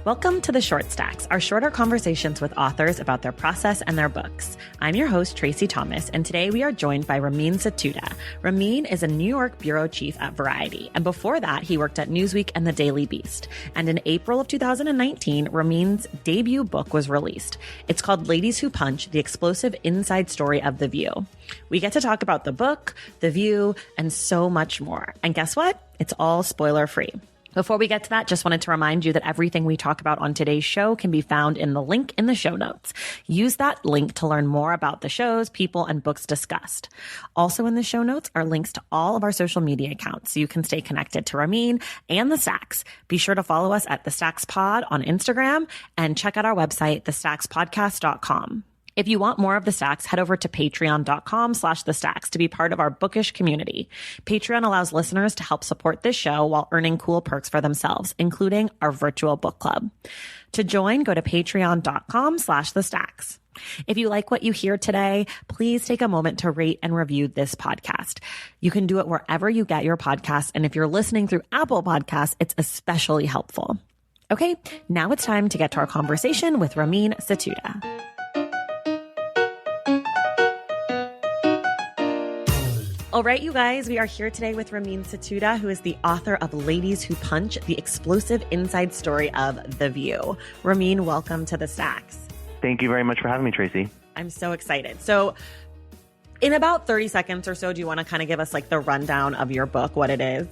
Welcome to The Short Stacks, our shorter conversations with authors about their process and their books. I'm your host, Tracy Thomas, and today we are joined by Ramin Setoodeh. Ramin is a New York bureau chief at Variety, and before that, he worked at Newsweek and The Daily Beast. And in April of 2019, Ramin's debut book was released. It's called Ladies Who Punch, The Explosive Inside Story of The View. We get to talk about the book, The View, and so much more. And guess what? It's all spoiler-free. Before we get to that, just wanted to remind you that everything we talk about on today's show can be found in the link in the show notes. Use that link to learn more about the shows, people, and books discussed. Also in the show notes are links to all of our social media accounts so you can stay connected to Ramin and The Stacks. Be sure to follow us at The Stacks Pod on Instagram and check out our website, thestackspodcast.com. If you want more of The Stacks, head over to patreon.com/thestacks to be part of our bookish community. Patreon allows listeners to help support this show while earning cool perks for themselves, including our virtual book club. To join, go to patreon.com/thestacks. If you like what you hear today, please take a moment to rate and review this podcast. You can do it wherever you get your podcasts, and if you're listening through Apple Podcasts, it's especially helpful. Okay, now it's time to get to our conversation with Ramin Setoodeh. All right, you guys, we are here today with Ramin Setoodeh, who is the author of Ladies Who Punch, The Explosive Inside Story of The View. Ramin, welcome to The Stacks. Thank you very much for having me, Tracy. I'm so excited. So in about 30 seconds or so, do you want to kind of give us like the rundown of your book, what it is?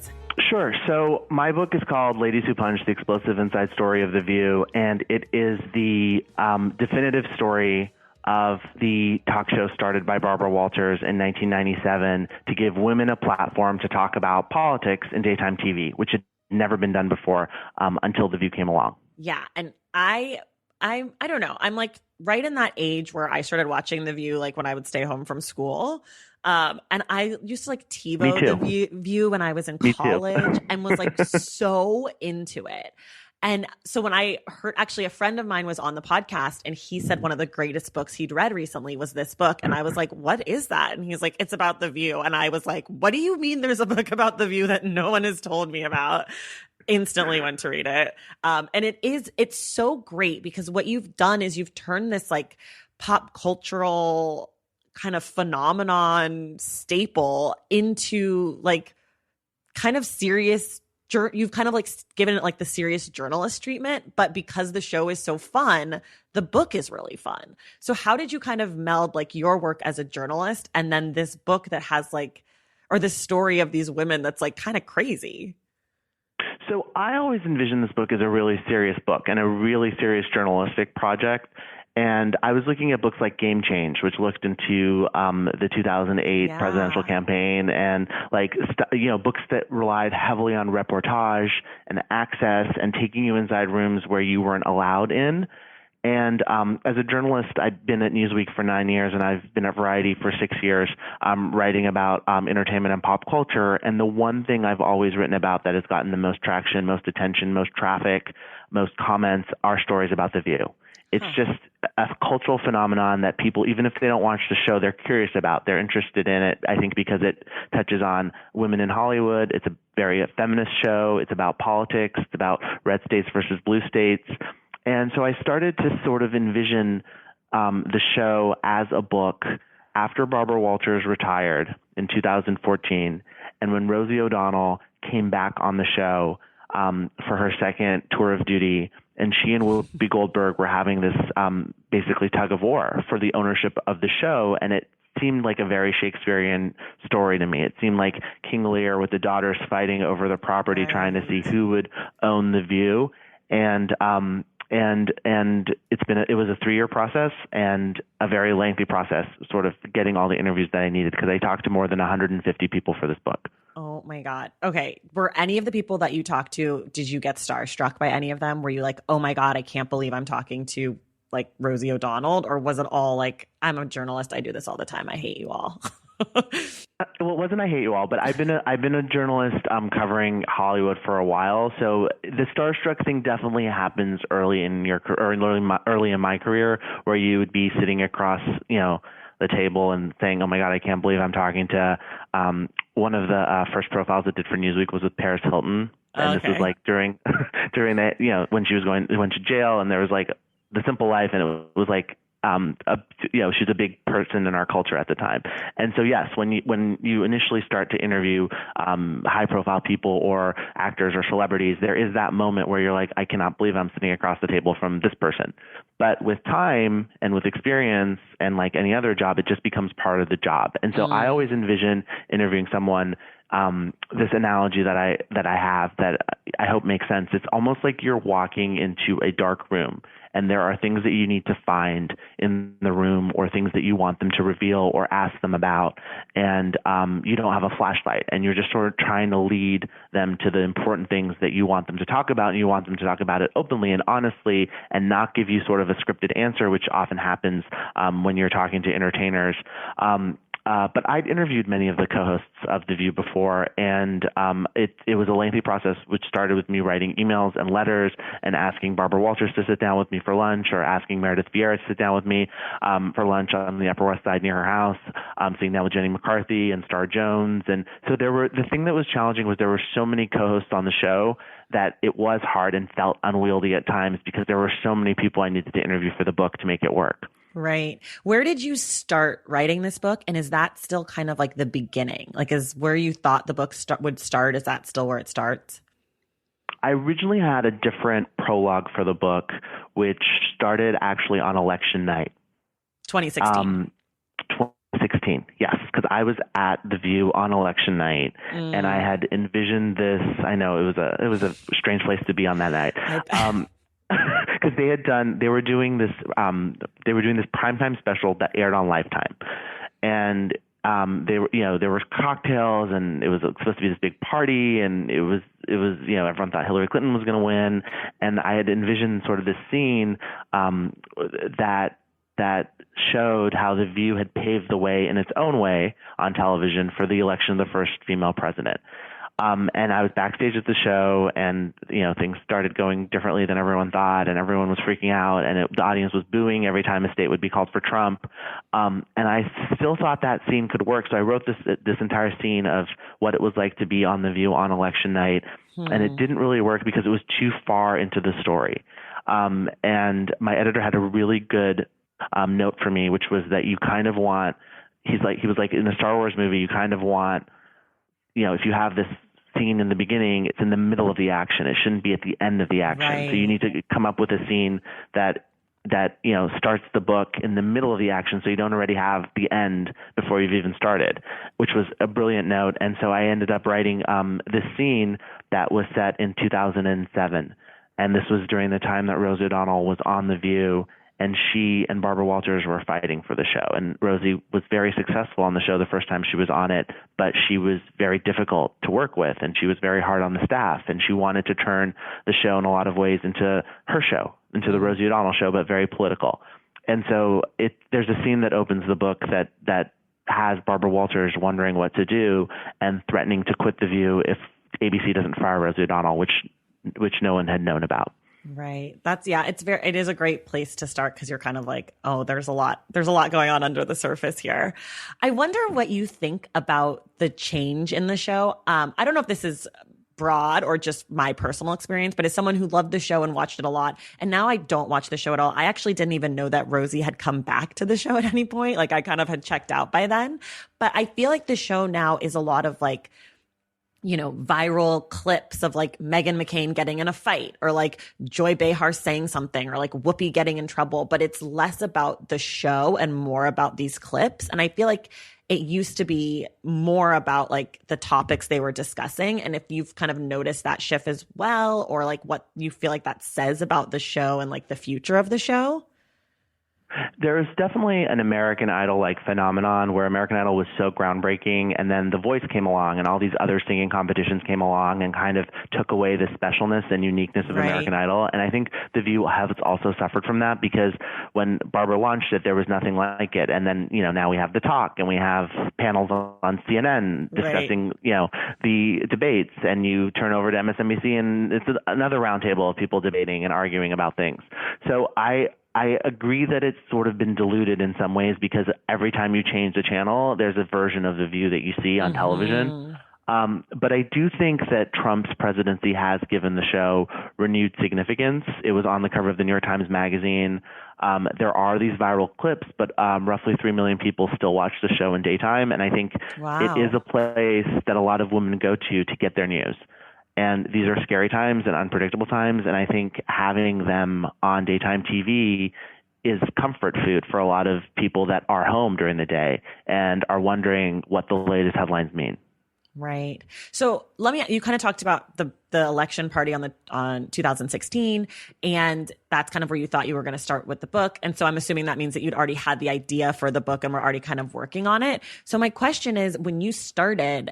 Sure. So my book is called Ladies Who Punch, The Explosive Inside Story of The View, and it is the definitive story of the talk show started by Barbara Walters in 1997 to give women a platform to talk about politics in daytime TV, which had never been done before until The View came along. Yeah. And I don't know. I'm like right in that age where I started watching The View, like when I would stay home from school. And I used to like TiVo The View when I was in college and was like so into it. And so when I heard, actually a friend of mine was on the podcast and he said one of the greatest books he'd read recently was this book. And I was like, what is that? And he's like, it's about The View. And I was like, what do you mean there's a book about The View that no one has told me about? Instantly went to read it. And it's so great because what you've done is you've turned this like pop cultural kind of phenomenon staple into like kind of serious. You've kind of like given it like the serious journalist treatment, but because the show is so fun, the book is really fun. So how did you kind of meld like your work as a journalist and then this book that has like, or this story of these women that's like kind of crazy? So I always envisioned this book as a really serious book and a really serious journalistic project. And I was looking at books like Game Change, which looked into the 2008 presidential campaign and like, books that relied heavily on reportage and access and taking you inside rooms where you weren't allowed in. And as a journalist, I've been at Newsweek for 9 years and I've been at Variety for 6 years writing about entertainment and pop culture. And the one thing I've always written about that has gotten the most traction, most attention, most traffic, most comments are stories about The View. It's just a cultural phenomenon that people, even if they don't watch the show, they're curious about. They're interested in it, I think, because it touches on women in Hollywood. It's a very feminist show. It's about politics. It's about red states versus blue states. And so I started to sort of envision the show as a book after Barbara Walters retired in 2014 and when Rosie O'Donnell came back on the show for her second tour of duty. And she and Whoopi Goldberg were having this basically tug of war for the ownership of the show. And it seemed like a very Shakespearean story to me. It seemed like King Lear with the daughters fighting over the property, trying to see who would own The View. And it was a 3-year process and a very lengthy process, sort of getting all the interviews that I needed because I talked to more than 150 people for this book. Oh my God. Okay. Were any of the people that you talked to, did you get starstruck by any of them? Were you like, oh my God, I can't believe I'm talking to like Rosie O'Donnell? Or was it all like, I'm a journalist, I do this all the time, I hate you all? Well, it wasn't I hate you all, but I've been a journalist covering Hollywood for a while. So the starstruck thing definitely happens early in my career, where you would be sitting across, the table and saying, oh my God, I can't believe I'm talking to one of the first profiles I did for Newsweek was with Paris Hilton. And this was Okay. like during during that, when she went to jail, and there was like The Simple Life, and it was like a, she's a big person in our culture at the time. And so yes, when you initially start to interview high profile people or actors or celebrities, there is that moment where you're like, I cannot believe I'm sitting across the table from this person. But with time and with experience, and like any other job, it just becomes part of the job. And so I always envision interviewing someone, this analogy that I have that I hope makes sense. It's almost like you're walking into a dark room, and there are things that you need to find in the room, or things that you want them to reveal or ask them about. And you don't have a flashlight, and you're just sort of trying to lead them to the important things that you want them to talk about, and you want them to talk about it openly and honestly, and not give you sort of a scripted answer, which often happens when you're talking to entertainers. But I'd interviewed many of the co-hosts of The View before, and it was a lengthy process, which started with me writing emails and letters and asking Barbara Walters to sit down with me for lunch, or asking Meredith Vieira to sit down with me for lunch on the Upper West Side near her house, sitting down with Jenny McCarthy and Star Jones. And so the thing that was challenging was there were so many co-hosts on the show that it was hard and felt unwieldy at times, because there were so many people I needed to interview for the book to make it work. Right. Where did you start writing this book? And is that still kind of like the beginning? Like, is where you thought the book would start? Is that still where it starts? I originally had a different prologue for the book, which started actually on election night. 2016. 2016, yes, because I was at The View on election night, and I had envisioned this. I know it was a strange place to be on that night. Because they were doing this primetime special that aired on Lifetime, and there were cocktails, and it was supposed to be this big party, and it was everyone thought Hillary Clinton was going to win, and I had envisioned sort of this scene that showed how The View had paved the way in its own way on television for the election of the first female president. And I was backstage at the show, and things started going differently than everyone thought, and everyone was freaking out, and the audience was booing every time a state would be called for Trump. And I still thought that scene could work, so I wrote this entire scene of what it was like to be on The View on election night, and it didn't really work because it was too far into the story. And my editor had a really good note for me, which was that you kind of want. He was like in a Star Wars movie, you kind of want. If you have this scene in the beginning, it's in the middle of the action. It shouldn't be at the end of the action. Right. So you need to come up with a scene that starts the book in the middle of the action, so you don't already have the end before you've even started, which was a brilliant note. And so I ended up writing this scene that was set in 2007. And this was during the time that Rosie O'Donnell was on The View, and she and Barbara Walters were fighting for the show. And Rosie was very successful on the show the first time she was on it, but she was very difficult to work with, and she was very hard on the staff, and she wanted to turn the show in a lot of ways into her show, into the Rosie O'Donnell show, but very political. And so there's a scene that opens the book that has Barbara Walters wondering what to do and threatening to quit The View if ABC doesn't fire Rosie O'Donnell, which no one had known about. Right. It is a great place to start, because you're kind of like, oh, there's a lot going on under the surface here. I wonder what you think about the change in the show. I don't know if this is broad or just my personal experience, but as someone who loved the show and watched it a lot, and now I don't watch the show at all. I actually didn't even know that Rosie had come back to the show at any point. Like, I kind of had checked out by then, but I feel like the show now is a lot of like, viral clips of like Meghan McCain getting in a fight, or like Joy Behar saying something, or like Whoopi getting in trouble, but it's less about the show and more about these clips. And I feel like it used to be more about like the topics they were discussing. And if you've kind of noticed that shift as well, or like what you feel like that says about the show and like the future of the show. There's definitely an American Idol-like phenomenon where American Idol was so groundbreaking, and then The Voice came along, and all these other singing competitions came along and kind of took away the specialness and uniqueness of American Idol. And I think The View has also suffered from that, because when Barbara launched it, there was nothing like it. And then, now we have The Talk, and we have panels on CNN discussing, the debates, and you turn over to MSNBC, and it's another roundtable of people debating and arguing about things. So I agree that it's sort of been diluted in some ways, because every time you change the channel, there's a version of The View that you see on television. But I do think that Trump's presidency has given the show renewed significance. It was on the cover of the New York Times Magazine. There are these viral clips, but roughly 3 million people still watch the show in daytime. And I think it is a place that a lot of women go to get their news. And these are scary times and unpredictable times. And I think having them on daytime TV is comfort food for a lot of people that are home during the day and are wondering what the latest headlines mean. Right. So you kind of talked about the election party on 2016, and that's kind of where you thought you were going to start with the book. And so I'm assuming that means that you'd already had the idea for the book and were already kind of working on it. So my question is, when you started,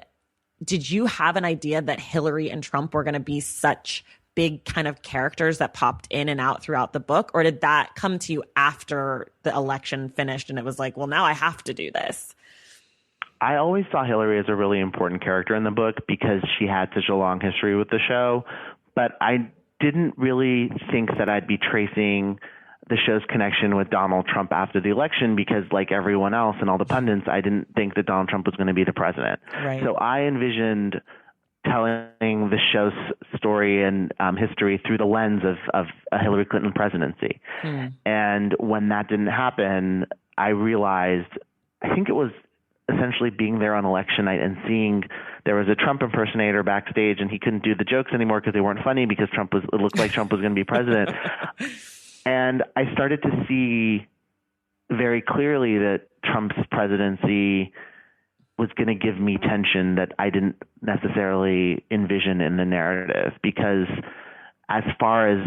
did you have an idea that Hillary and Trump were going to be such big kind of characters that popped in and out throughout the book? Or did that come to you after the election finished and it was like, well, now I have to do this? I always saw Hillary as a really important character in the book because she had such a long history with the show. But I didn't really think that I'd be tracing the show's connection with Donald Trump after the election because, like everyone else and all the pundits, I didn't think that Donald Trump was going to be the president. Right. So I envisioned telling the show's story and history through the lens of a Hillary Clinton presidency. And when that didn't happen, I realized, I think it was essentially being there on election night and seeing there was a Trump impersonator backstage and he couldn't do the jokes anymore because they weren't funny because it looked like Trump was going to be president. And I started to see very clearly that Trump's presidency was going to give me tension that I didn't necessarily envision in the narrative, because as far as,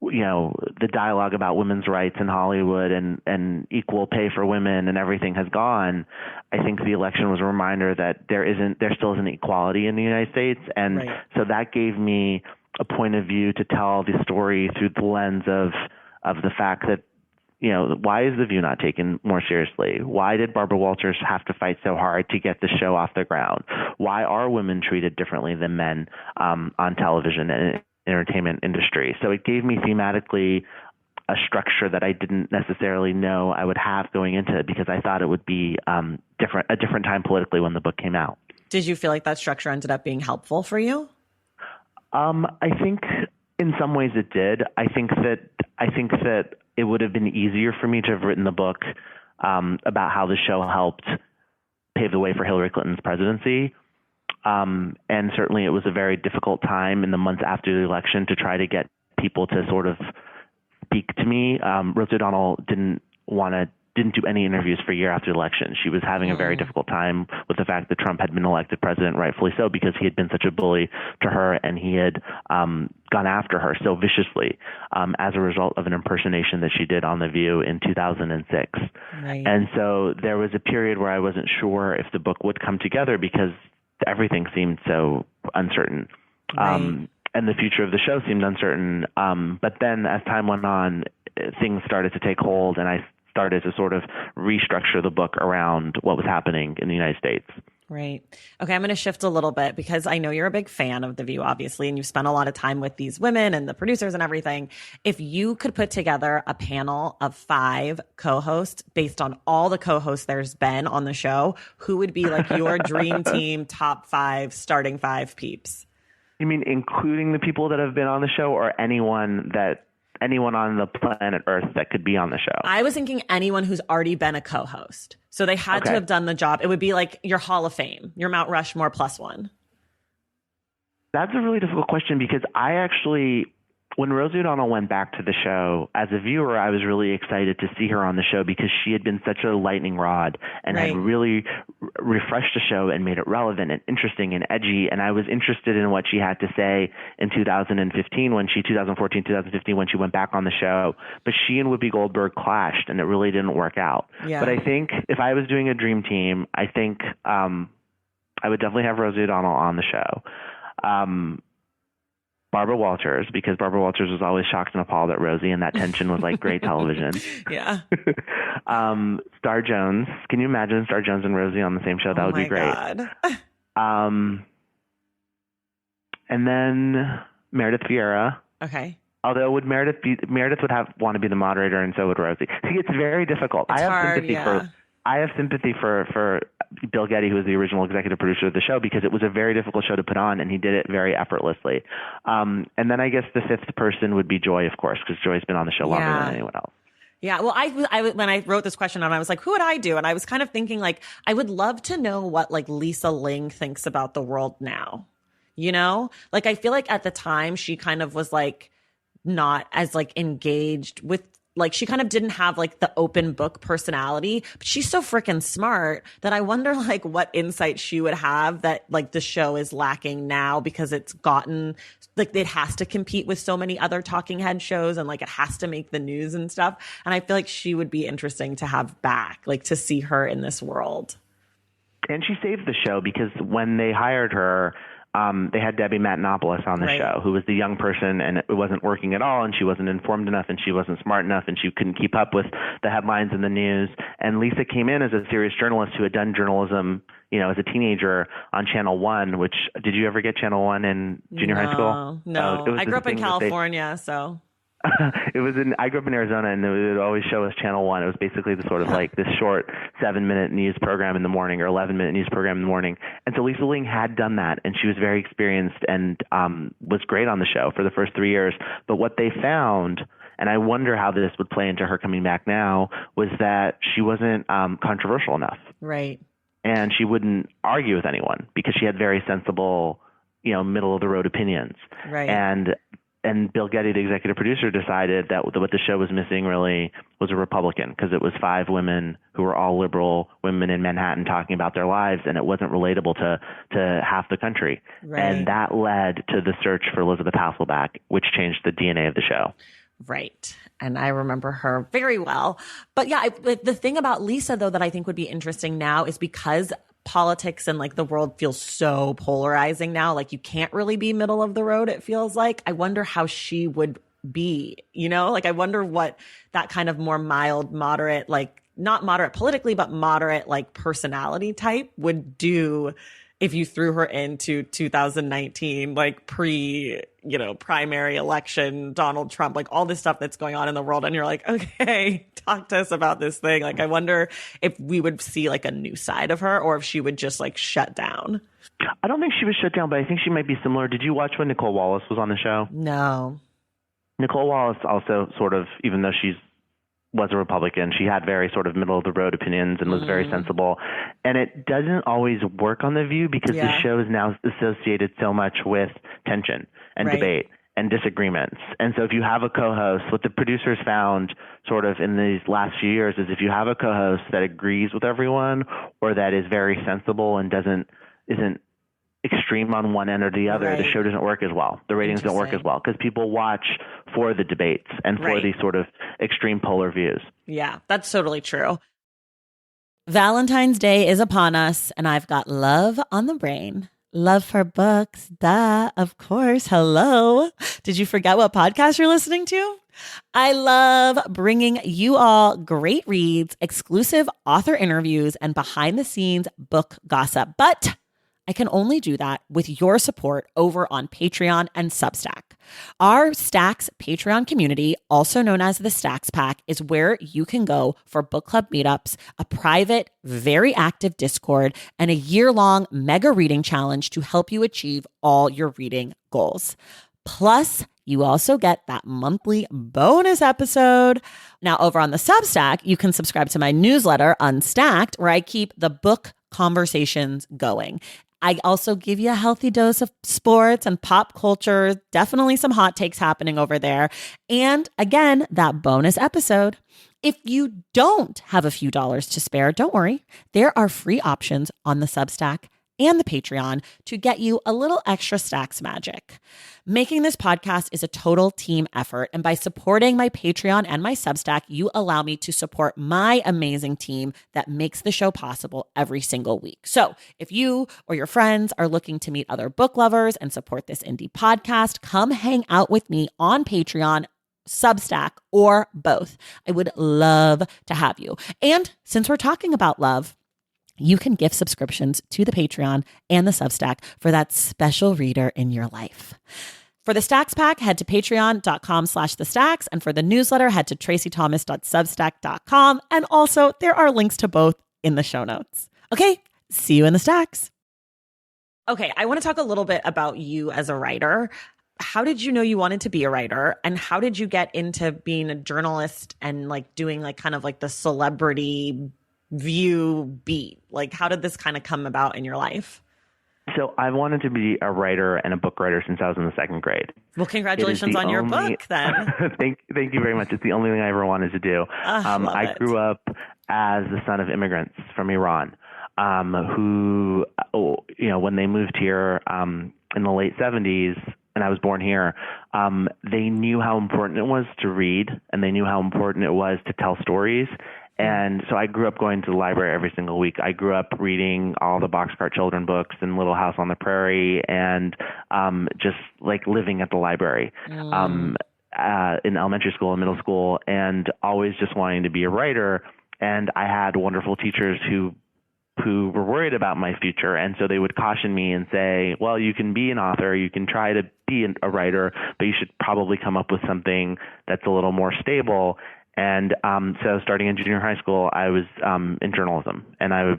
you know, the dialogue about women's rights in Hollywood and equal pay for women and everything has gone, I think the election was a reminder that there still isn't equality in the United States. And so that gave me a point of view to tell the story through the lens of the fact that, you know, why is The View not taken more seriously? Why did Barbara Walters have to fight so hard to get the show off the ground? Why are women treated differently than men on television and entertainment industry? So it gave me thematically a structure that I didn't necessarily know I would have going into it, because I thought it would be a different time politically when the book came out. Did you feel like that structure ended up being helpful for you? I think in some ways it did. I think that it would have been easier for me to have written the book about how the show helped pave the way for Hillary Clinton's presidency. And certainly it was a very difficult time in the months after the election to try to get people to sort of speak to me. Rosie O'Donnell didn't do any interviews for a year after the election. She was having a very difficult time with the fact that Trump had been elected president, rightfully so, because he had been such a bully to her and he had gone after her so viciously as a result of an impersonation that she did on The View in 2006. Right. And so there was a period where I wasn't sure if the book would come together because everything seemed so uncertain. Right. And the future of the show seemed uncertain. But then as time went on, things started to take hold, and I started to sort of restructure the book around what was happening in the United States. Right. Okay, I'm going to shift a little bit because I know you're a big fan of The View, obviously, and you've spent a lot of time with these women and the producers and everything. If you could put together a panel of 5 co-hosts based on all the co-hosts there's been on the show, who would be like your dream team, top 5, starting 5 peeps? You mean including the people that have been on the show, or anyone on the planet Earth that could be on the show? I was thinking anyone who's already been a co-host. So they had to have done the job. It would be like your Hall of Fame, your Mount Rushmore +1. That's a really difficult question, because I actually, when Rosie O'Donnell went back to the show, as a viewer, I was really excited to see her on the show because she had been such a lightning rod and had really refreshed the show and made it relevant and interesting and edgy. And I was interested in what she had to say in 2015, 2015, when she went back on the show. But she and Whoopi Goldberg clashed, and it really didn't work out. Yeah. But I think if I was doing a dream team, I think I would definitely have Rosie O'Donnell on the show. Barbara Walters, because Barbara Walters was always shocked and appalled at Rosie, and that tension was like great television. Yeah. Star Jones. Can you imagine Star Jones and Rosie on the same show? That would be great. God. And then Meredith Vieira. Okay. Although Meredith would want to be the moderator, and so would Rosie. See, it's very difficult. It's hard, I have sympathy for Bill Getty, who was the original executive producer of the show, because it was a very difficult show to put on, and he did it very effortlessly. And then I guess the fifth person would be Joy, of course, because Joy's been on the show longer than anyone else. Yeah. Well, I when I wrote this question on, I was like, who would I do? And I was kind of thinking, like, I would love to know what like Lisa Ling thinks about the world now. You know, like, I feel like at the time she kind of was like not as like engaged with, like, she kind of didn't have like the open book personality, but she's so freaking smart that I wonder like what insight she would have that like the show is lacking now, because it's gotten like it has to compete with so many other talking head shows, and like it has to make the news and stuff. And I feel like she would be interesting to have back, like to see her in this world. And she saved the show, because when they hired her, they had Debbie Matenopoulos on the show, who was the young person, and it wasn't working at all, and she wasn't informed enough, and she wasn't smart enough, and she couldn't keep up with the headlines in the news. And Lisa came in as a serious journalist who had done journalism, you know, as a teenager on Channel 1, which, did you ever get Channel 1 in junior high school? No. I grew up in California, so... I grew up in Arizona, and it would always show us Channel 1. It was basically the sort of like this short 7-minute news program in the morning, or 11-minute news program in the morning. And so Lisa Ling had done that, and she was very experienced and was great on the show for the first 3 years. But what they found, and I wonder how this would play into her coming back now, was that she wasn't controversial enough. Right. And she wouldn't argue with anyone, because she had very sensible, you know, middle of the road opinions. Right. And Bill Getty, the executive producer, decided that what the show was missing really was a Republican, because it was 5 women who were all liberal women in Manhattan talking about their lives, and it wasn't relatable to half the country. Right. And that led to the search for Elizabeth Hasselbeck, which changed the DNA of the show. Right. And I remember her very well. But yeah, the thing about Lisa, though, that I think would be interesting now is because politics and like the world feels so polarizing now, like you can't really be middle of the road, it feels like. I wonder how she would be, you know, like I wonder what that kind of more mild, moderate, like not moderate politically, but moderate like personality type would do if you threw her into 2019, like primary election, Donald Trump, like all this stuff that's going on in the world. And you're like, okay, talk to us about this thing. Like, I wonder if we would see like a new side of her, or if she would just like shut down. I don't think she was shut down, but I think she might be similar. Did you watch when Nicole Wallace was on the show? No. Nicole Wallace also sort of, even though was a Republican, she had very sort of middle of the road opinions and was very sensible. And it doesn't always work on The View, because the show is now associated so much with tension and debate and disagreements. And so if you have a co-host, what the producers found sort of in these last few years is if you have a co-host that agrees with everyone, or that is very sensible and isn't extreme on one end or the other, the show doesn't work as well. The ratings don't work as well, because people watch for the debates and for these sort of extreme polar views. Yeah, that's totally true. Valentine's Day is upon us, and I've got love on the brain. Love for books, duh, of course. Hello. Did you forget what podcast you're listening to? I love bringing you all great reads, exclusive author interviews, and behind the scenes book gossip. But I can only do that with your support over on Patreon and Substack. Our Stacks Patreon community, also known as the Stacks Pack, is where you can go for book club meetups, a private, very active Discord, and a year-long mega reading challenge to help you achieve all your reading goals. Plus, you also get that monthly bonus episode. Now, over on the Substack, you can subscribe to my newsletter, Unstacked, where I keep the book conversations going. I also give you a healthy dose of sports and pop culture, definitely some hot takes happening over there. And again, that bonus episode. If you don't have a few dollars to spare, don't worry. There are free options on the Substack and the Patreon to get you a little extra Stacks magic. Making this podcast is a total team effort, and by supporting my Patreon and my Substack, you allow me to support my amazing team that makes the show possible every single week. So if you or your friends are looking to meet other book lovers and support this indie podcast, come hang out with me on Patreon, Substack, or both. I would love to have you. And since we're talking about love, you can gift subscriptions to the Patreon and the Substack for that special reader in your life. For the Stacks Pack, head to patreon.com/thestacks. And for the newsletter, head to tracythomas.substack.com. And also, there are links to both in the show notes. Okay, see you in the stacks. Okay, I want to talk a little bit about you as a writer. How did you know you wanted to be a writer, and how did you get into being a journalist and like doing like kind of like the celebrity view beat? Like, how did this kind of come about in your life? So I've wanted to be a writer and a book writer since I was in the second grade. Well, congratulations on your book then. Thank you very much. It's the only thing I ever wanted to do. Love I it. grew up as the son of immigrants from Iran, who, when they moved here in the late 70s, and I was born here, they knew how important it was to read, and they knew how important it was to tell stories. And so I grew up going to the library every single week. I grew up reading all the Boxcar Children books and Little House on the Prairie, and just like living at the library in elementary school and middle school, and always just wanting to be a writer. And I had wonderful teachers who were worried about my future, and so they would caution me and say, well, you can be an author, you can try to be a writer, but you should probably come up with something that's a little more stable. And so starting in junior high school, I was in journalism, and I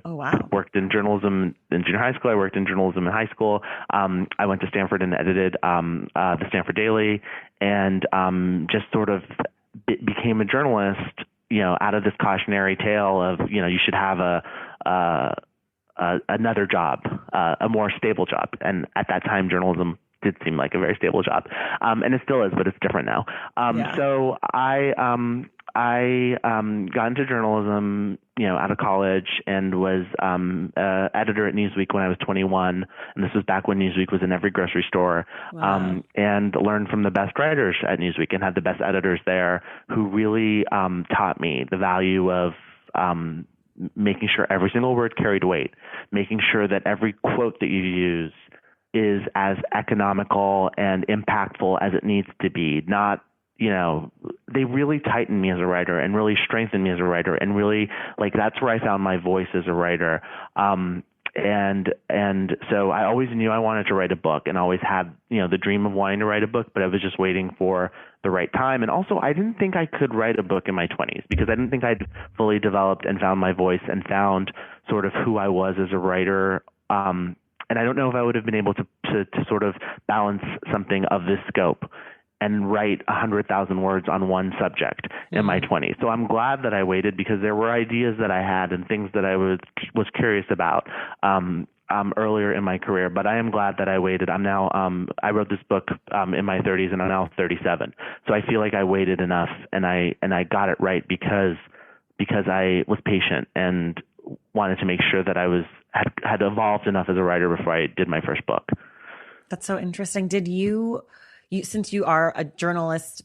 worked in journalism in junior high school. I worked in journalism in high school. I went to Stanford and edited the Stanford Daily, and just sort of became a journalist, out of this cautionary tale of, you should have another job, a more stable job. And at that time, journalism did seem like a very stable job. And it still is, but it's different now. So I got into journalism, out of college, and was editor at Newsweek when I was 21. And this was back when Newsweek was in every grocery store. Wow. And learned from the best writers at Newsweek and had the best editors there who really taught me the value of making sure every single word carried weight, making sure that every quote that you use is as economical and impactful as it needs to be. Not, they really tightened me as a writer and really strengthened me as a writer, and really, like, that's where I found my voice as a writer. And so I always knew I wanted to write a book, and always had, the dream of wanting to write a book, but I was just waiting for the right time. And also, I didn't think I could write a book in my 20s because I didn't think I'd fully developed and found my voice and found sort of who I was as a writer. And I don't know if I would have been able to sort of balance something of this scope and write 100,000 words on one subject in my 20s. So I'm glad that I waited, because there were ideas that I had and things that I was curious about earlier in my career. But I am glad that I waited. I'm now I wrote this book in my 30s, and I'm now 37. So I feel like I waited enough, and I got it right because I was patient and wanted to make sure that I had evolved enough as a writer before I did my first book. That's so interesting. Did you since you are a journalist,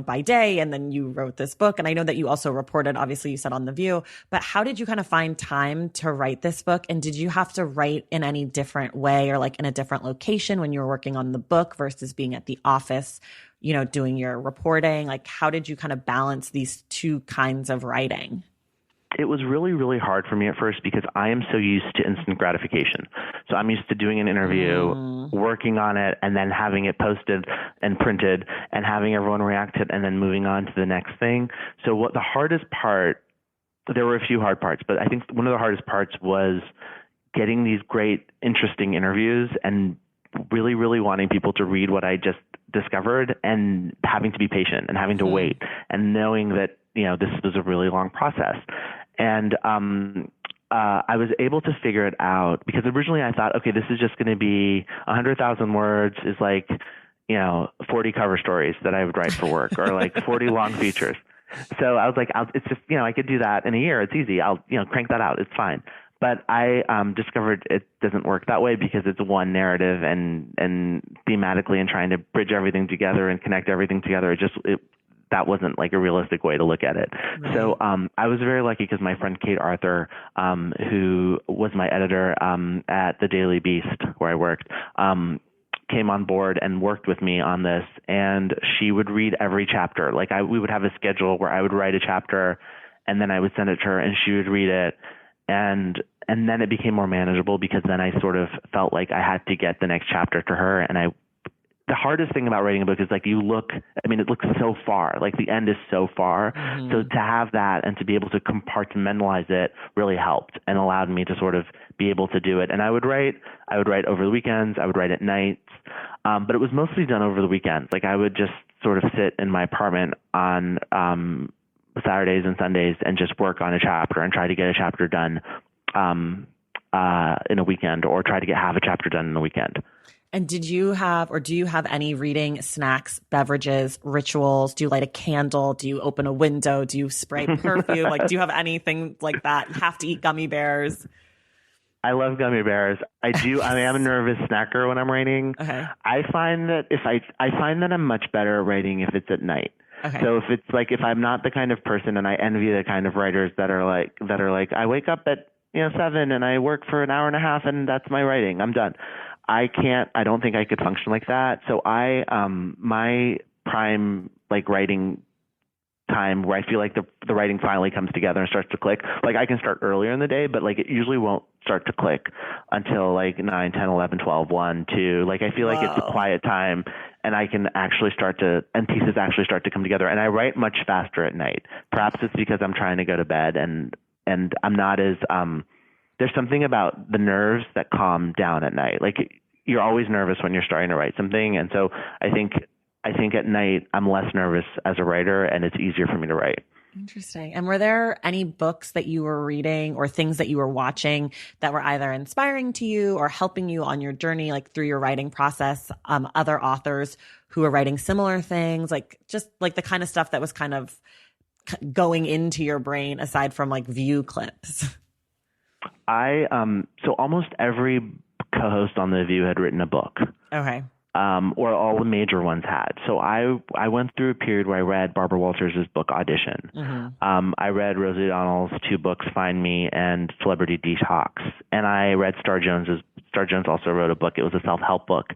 by day, and then you wrote this book, and I know that you also reported, obviously you said, on The View, but how did you kind of find time to write this book? And did you have to write in any different way, or like in a different location when you were working on the book versus being at the office, doing your reporting? Like, how did you kind of balance these two kinds of writing? It was really, really hard for me at first because I am so used to instant gratification. So I'm used to doing an interview, working on it, and then having it posted and printed and having everyone react to it, and then moving on to the next thing. So the hardest part, there were a few hard parts, but I think one of the hardest parts was getting these great, interesting interviews and really, really wanting people to read what I just discovered, and having to be patient and having to wait, and knowing that, this was a really long process. And I was able to figure it out because originally I thought, okay, this is just going to be 100,000 words is like, 40 cover stories that I would write for work, or like 40 long features. So I was like, it's just, I could do that in a year. It's easy. I'll, crank that out. It's fine. But I discovered it doesn't work that way, because it's one narrative, and thematically, and trying to bridge everything together and connect everything together. That wasn't like a realistic way to look at it. Right. So I was very lucky because my friend Kate Arthur, who was my editor at the Daily Beast where I worked, came on board and worked with me on this. And she would read every chapter. Like we would have a schedule where I would write a chapter, and then I would send it to her, and she would read it. And then it became more manageable, because then I sort of felt like I had to get the next chapter to her, and the hardest thing about writing a book is like it looks so far, like the end is so far. Mm-hmm. So to have that and to be able to compartmentalize it really helped and allowed me to sort of be able to do it. And I would write over the weekends. I would write at nights. But it was mostly done over the weekends. Like I would just sort of sit in my apartment on Saturdays and Sundays and just work on a chapter and try to get a chapter done in a weekend, or try to get half a chapter done in a weekend. And do you have any reading snacks, beverages, rituals? Do you light a candle? Do you open a window? Do you spray perfume? Like, do you have anything like that? You have to eat gummy bears. I love gummy bears. I do. I am a nervous snacker when I'm writing. Okay. I find that I'm much better at writing if it's at night. Okay. So if I'm not the kind of person, and I envy the kind of writers that are like, I wake up at 7 and I work for an hour and a half and that's my writing. I'm done. I don't think I could function like that. So my prime writing time where I feel like the writing finally comes together and starts to click. Like I can start earlier in the day, but it usually won't start to click until 9, 10, 11, 12, 1, 2. I feel like it's a quiet time and I can actually and pieces actually start to come together. And I write much faster at night. Perhaps it's because I'm trying to go to bed and I'm not as, there's something about the nerves that calm down at night. You're always nervous when you're starting to write something. And so I think at night I'm less nervous as a writer and it's easier for me to write. Interesting. And were there any books that you were reading or things that you were watching that were either inspiring to you or helping you on your journey, through your writing process? Other authors who were writing similar things, just the kind of stuff that was kind of going into your brain aside from view clips? So almost every co-host on The View had written a book. Okay. Or all the major ones had. So I went through a period where I read Barbara Walters' book Audition. Mm-hmm. I read Rosie O'Donnell's 2 books, Find Me and Celebrity Detox. And I read Star Jones also wrote a book. It was a self-help book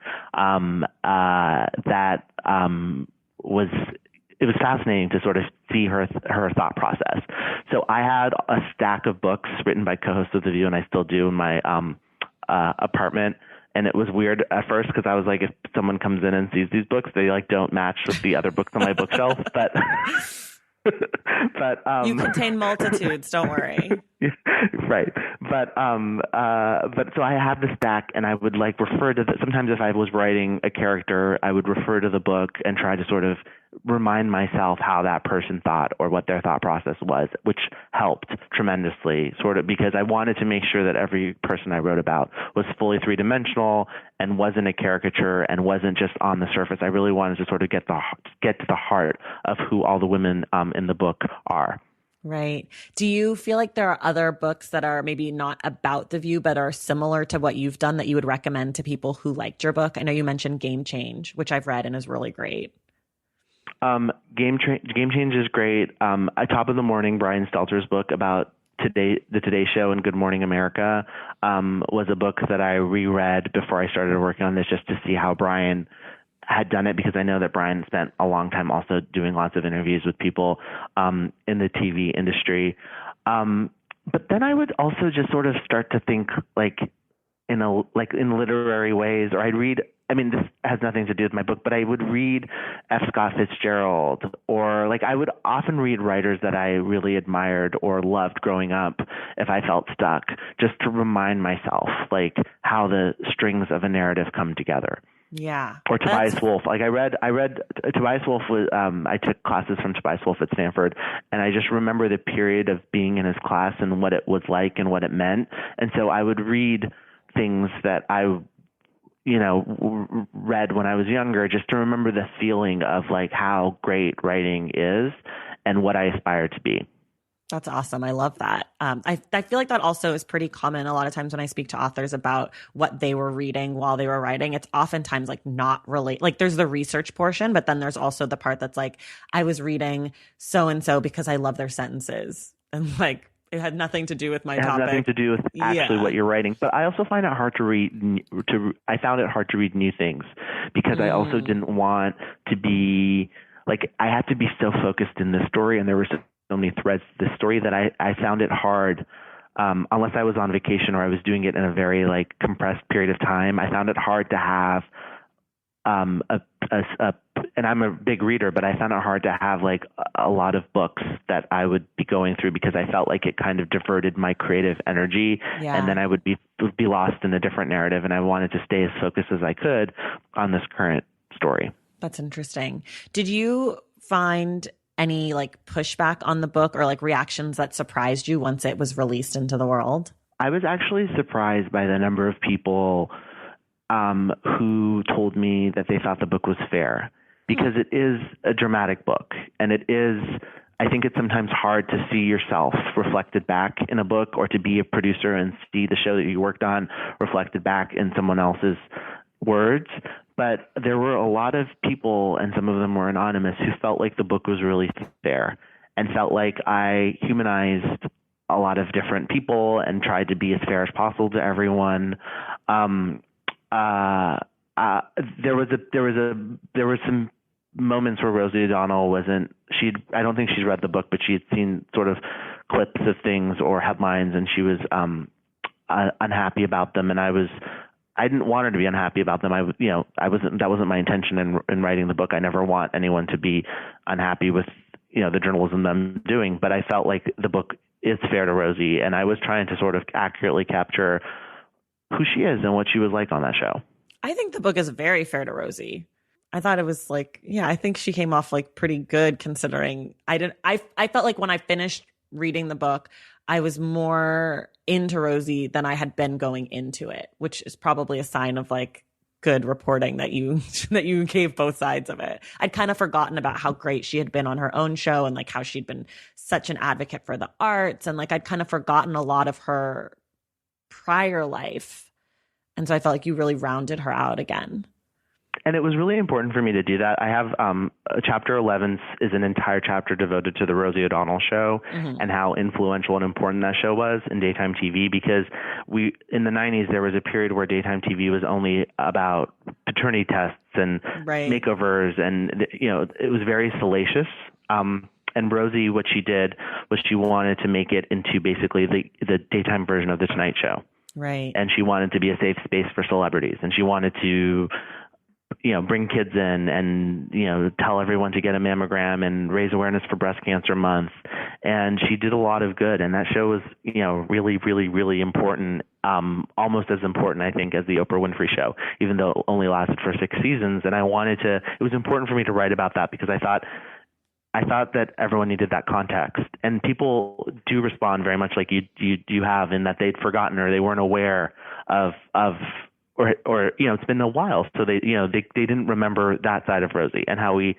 it was fascinating to sort of see her thought process. So I had a stack of books written by co-hosts of The View, and I still do in my apartment. And it was weird at first because I was like, if someone comes in and sees these books, they don't match with the other books on my bookshelf. But you contain multitudes. Don't worry. Right. But so I have the stack, and I would refer to sometimes if I was writing a character, I would refer to the book and try to sort of remind myself how that person thought or what their thought process was, which helped tremendously, sort of, because I wanted to make sure that every person I wrote about was fully three-dimensional and wasn't a caricature and wasn't just on the surface. I really wanted to sort of get to the heart of who all the women in the book are. Right. Do you feel like there are other books that are maybe not about The View, but are similar to what you've done that you would recommend to people who liked your book? I know you mentioned Game Change, which I've read and is really great. Game Change is great. Top of the Morning, Brian Stelter's book about the Today Show and Good Morning America, was a book that I reread before I started working on this, just to see how Brian had done it, because I know that Brian spent a long time also doing lots of interviews with people in the TV industry. But then I would also just sort of start to think in literary ways, or I'd read, this has nothing to do with my book, but I would read F. Scott Fitzgerald, or I would often read writers that I really admired or loved growing up if I felt stuck, just to remind myself how the strings of a narrative come together. Yeah. Or Tobias Wolff. I read Tobias Wolff was, I took classes from Tobias Wolff at Stanford, and I just remember the period of being in his class and what it was like and what it meant. And so I would read things that I read when I was younger, just to remember the feeling of how great writing is and what I aspire to be. That's awesome. I love that. I feel like that also is pretty common. A lot of times when I speak to authors about what they were reading while they were writing, it's oftentimes not really there's the research portion, but then there's also the part that's I was reading so-and-so because I love their sentences. And it had nothing to do with my topic. It had nothing to do with actually what you're writing. But I also find it hard to read. I found it hard to read new things because I also didn't want to be I had to be so focused in this story, and there were so many threads to this story that I found it hard, unless I was on vacation or I was doing it in a very compressed period of time. I found it hard to have and I'm a big reader, but I found it hard to have like a lot of books that I would be going through because I felt like it kind of diverted my creative energy, and then I would be lost in a different narrative, and I wanted to stay as focused as I could on this current story. That's interesting. Did you find any like pushback on the book or like reactions that surprised you once it was released into the world? I was actually surprised by the number of people who told me that they thought the book was fair, because it is a dramatic book, and it is, I think it's sometimes hard to see yourself reflected back in a book, or to be a producer and see the show that you worked on reflected back in someone else's words. But there were a lot of people, and some of them were anonymous, who felt like the book was really fair and felt like I humanized a lot of different people and tried to be as fair as possible to everyone. There were some moments where Rosie O'Donnell I don't think she'd read the book, but she had seen sort of clips of things or headlines, and she was unhappy about them. And I didn't want her to be unhappy about them. That wasn't my intention in writing the book. I never want anyone to be unhappy with, the journalism I'm doing, but I felt like the book is fair to Rosie, and I was trying to sort of accurately capture who she is and what she was like on that show. I think the book is very fair to Rosie. I thought it was like, I think she came off like pretty good, considering I felt like when I finished reading the book, I was more into Rosie than I had been going into it, which is probably a sign of like good reporting that you gave both sides of it. I'd kind of forgotten about how great she had been on her own show, and like how she'd been such an advocate for the arts, and like I'd kind of forgotten a lot of her prior life. And so I felt like you really rounded her out again. And it was really important for me to do that. I have chapter 11 is an entire chapter devoted to the Rosie O'Donnell show, and how influential and important that show was in daytime TV, because in the 90s, there was a period where daytime TV was only about paternity tests and makeovers, and it was very salacious. And Rosie, what she did was she wanted to make it into basically the daytime version of The Tonight Show. Right. And she wanted to be a safe space for celebrities, and she wanted to bring kids in and, tell everyone to get a mammogram and raise awareness for Breast Cancer Month. And she did a lot of good. And that show was, really, really, really important, almost as important, I think, as the Oprah Winfrey Show, even though it only lasted for 6 seasons. And it was important for me to write about that, because I thought that everyone needed that context. And people do respond very much like you have, in that they'd forgotten or they weren't aware of or it's been a while, so they didn't remember that side of Rosie, and how we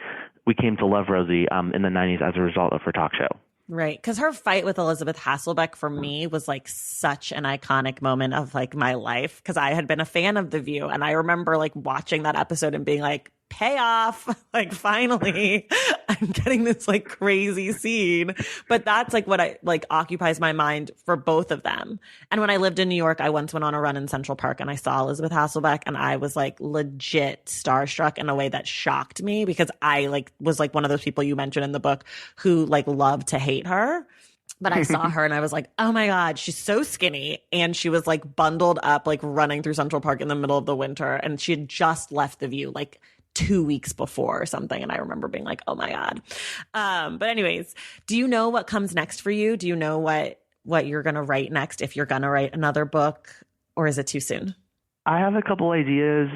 came to love Rosie in the 90s as a result of her talk show. Right. Because her fight with Elizabeth Hasselbeck for me was like such an iconic moment of like my life, because I had been a fan of The View, and I remember like watching that episode and being like, payoff, like finally I'm getting this like crazy scene. But that's like what I like occupies my mind for both of them. And when I lived in New York, I once went on a run in Central Park and I saw Elizabeth Hasselbeck, and I was like legit starstruck in a way that shocked me, because I like was like one of those people you mentioned in the book who like loved to hate her. But I saw her and I was like, oh my God, she's so skinny. And she was like bundled up, like running through Central Park in the middle of the winter. And she had just left The View like 2 weeks before or something. And I remember being like, oh my God. But anyways, do you know what comes next for you? Do you know what you're going to write next, if you're going to write another book, or is it too soon? I have a couple ideas.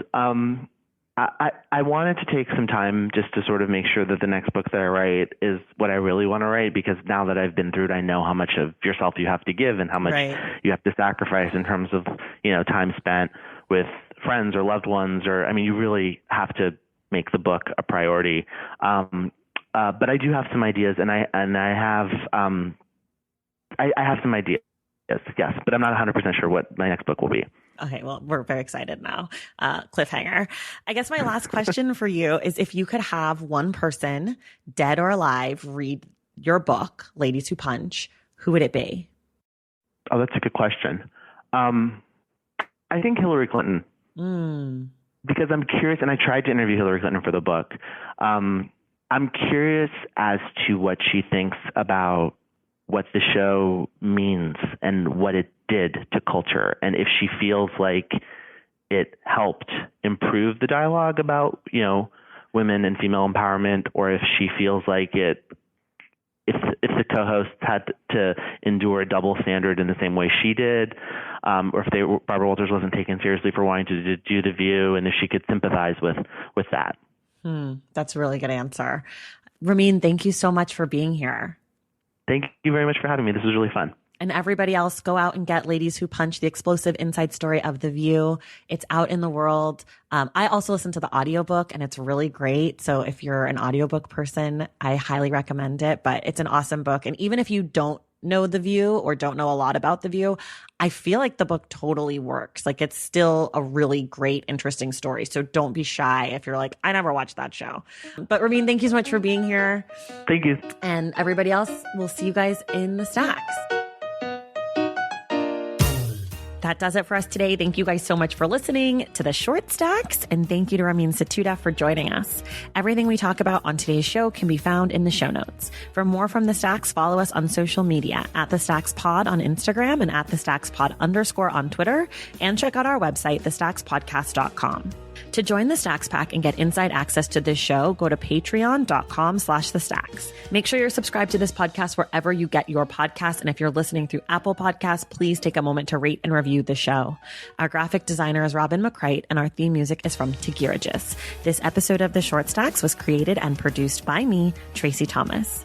I wanted to take some time just to sort of make sure that the next book that I write is what I really want to write, because now that I've been through it, I know how much of yourself you have to give and how much you have to sacrifice in terms of, time spent with friends or loved ones, you really have to make the book a priority. But I do have some ideas, and I have some ideas, yes, but I'm not 100% sure what my next book will be. Okay, well, we're very excited now. Cliffhanger. I guess my last question for you is, if you could have one person, dead or alive, read your book, Ladies Who Punch, who would it be? Oh, that's a good question. I think Hillary Clinton. Because I'm curious, and I tried to interview Hillary Clinton for the book. I'm curious as to what she thinks about what the show means and what it did to culture, and if she feels like it helped improve the dialogue about, women and female empowerment, or if she feels like if the co-hosts had to endure a double standard in the same way she did, or if Barbara Walters wasn't taken seriously for wanting to do The View, and if she could sympathize with that. That's a really good answer. Ramin, thank you so much for being here. Thank you very much for having me. This was really fun. And everybody else, go out and get Ladies Who Punch, the explosive inside story of The View. It's out in the world. I also listen to the audiobook, and it's really great. So if you're an audiobook person, I highly recommend it. But it's an awesome book. And even if you don't know The View or don't know a lot about The View, I feel like the book totally works. Like, it's still a really great, interesting story. So don't be shy if you're like, I never watched that show. But Ramin, thank you so much for being here. Thank you. And everybody else, we'll see you guys in the stacks. That does it for us today. Thank you guys so much for listening to the Short Stacks, and thank you to Ramin Setoodeh for joining us. Everything we talk about on today's show can be found in the show notes. For more from The Stacks, follow us on social media at The Stacks Pod on Instagram and at The Stacks Pod _ on Twitter, and check out our website, thestackspodcast.com. To join the Stacks Pack and get inside access to this show, go to patreon.com/thestacks. Make sure you're subscribed to this podcast wherever you get your podcasts. And if you're listening through Apple Podcasts, please take a moment to rate and review the show. Our graphic designer is Robin McCrite, and our theme music is from Tigirigis. This episode of The Short Stacks was created and produced by me, Tracy Thomas.